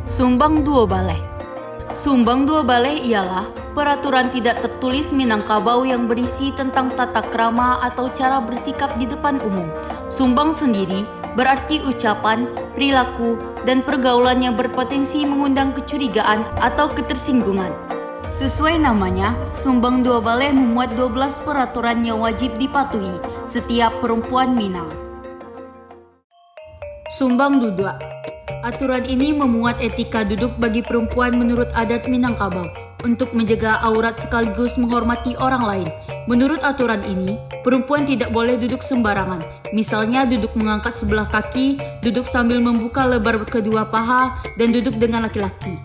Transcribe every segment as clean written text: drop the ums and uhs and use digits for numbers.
Sumbang Dua Baleh. Sumbang Dua Baleh ialah peraturan tidak tertulis Minangkabau yang berisi tentang tata krama atau cara bersikap di depan umum. Sumbang sendiri berarti ucapan, perilaku, dan pergaulan yang berpotensi mengundang kecurigaan atau ketersinggungan. Sesuai namanya, Sumbang Dua Baleh memuat 12 peraturan yang wajib dipatuhi setiap perempuan Minang. Sumbang Duduk. Aturan ini memuat etika duduk bagi perempuan menurut adat Minangkabau untuk menjaga aurat sekaligus menghormati orang lain. Menurut aturan ini, perempuan tidak boleh duduk sembarangan. Misalnya duduk mengangkat sebelah kaki, duduk sambil membuka lebar kedua paha, dan duduk dengan laki-laki.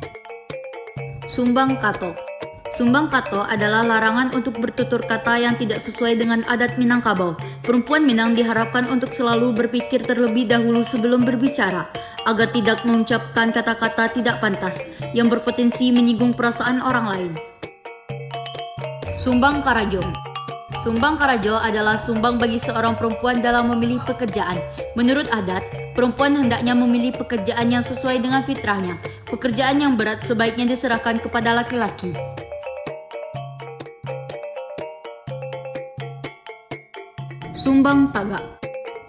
Sumbang Kato. Sumbang Kato adalah larangan untuk bertutur kata yang tidak sesuai dengan adat Minangkabau. Perempuan Minang diharapkan untuk selalu berpikir terlebih dahulu sebelum berbicara, agar tidak mengucapkan kata-kata tidak pantas yang berpotensi menyinggung perasaan orang lain. Sumbang Karajo. Sumbang Karajo adalah sumbang bagi seorang perempuan dalam memilih pekerjaan. Menurut adat, perempuan hendaknya memilih pekerjaan yang sesuai dengan fitrahnya. Pekerjaan yang berat sebaiknya diserahkan kepada laki-laki. Sumbang Tagak.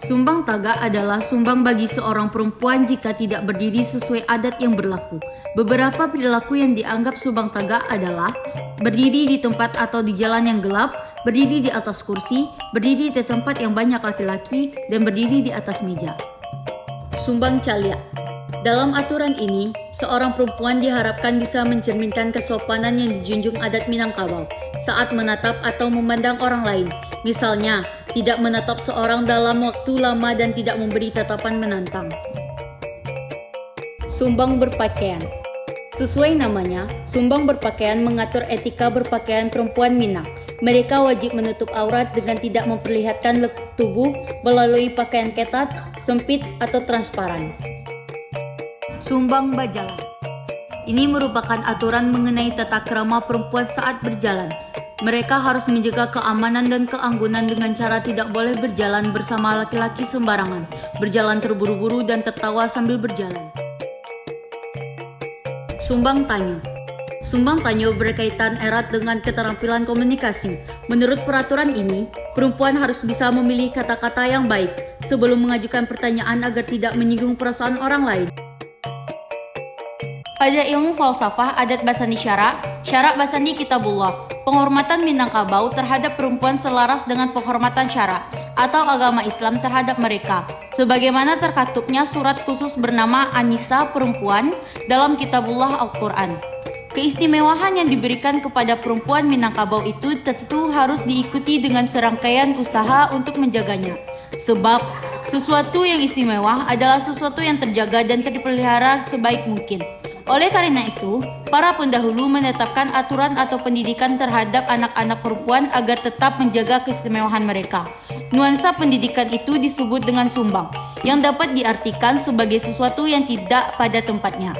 Sumbang tagak adalah sumbang bagi seorang perempuan jika tidak berdiri sesuai adat yang berlaku. Beberapa perilaku yang dianggap sumbang tagak adalah berdiri di tempat atau di jalan yang gelap, berdiri di atas kursi, berdiri di tempat yang banyak laki-laki, dan berdiri di atas meja. Sumbang Calia. Dalam aturan ini, seorang perempuan diharapkan bisa mencerminkan kesopanan yang dijunjung adat Minangkabau saat menatap atau memandang orang lain. Misalnya, tidak menatap seorang dalam waktu lama dan tidak memberi tatapan menantang. Sumbang Berpakaian. Sesuai namanya, sumbang berpakaian mengatur etika berpakaian perempuan Minang. Mereka wajib menutup aurat dengan tidak memperlihatkan lekuk tubuh melalui pakaian ketat, sempit, atau transparan. Sumbang Bajalan. Ini merupakan aturan mengenai tata krama perempuan saat berjalan. Mereka harus menjaga keamanan dan keanggunan dengan cara tidak boleh berjalan bersama laki-laki sembarangan, berjalan terburu-buru dan tertawa sambil berjalan. Sumbang Tanyo. Sumbang Tanyo berkaitan erat dengan keterampilan komunikasi. Menurut peraturan ini, perempuan harus bisa memilih kata-kata yang baik sebelum mengajukan pertanyaan agar tidak menyinggung perasaan orang lain. Pada ilmu falsafah adat Basani Syarak Basani Kitabullah, penghormatan Minangkabau terhadap perempuan selaras dengan penghormatan syarak atau agama Islam terhadap mereka, sebagaimana terkatubnya surat khusus bernama An-Nisa perempuan dalam Kitabullah Al-Quran. Keistimewaan yang diberikan kepada perempuan Minangkabau itu tentu harus diikuti dengan serangkaian usaha untuk menjaganya. Sebab, sesuatu yang istimewa adalah sesuatu yang terjaga dan terpelihara sebaik mungkin. Oleh karena itu, para pendahulu menetapkan aturan atau pendidikan terhadap anak-anak perempuan agar tetap menjaga keistimewaan mereka. Nuansa pendidikan itu disebut dengan sumbang, yang dapat diartikan sebagai sesuatu yang tidak pada tempatnya.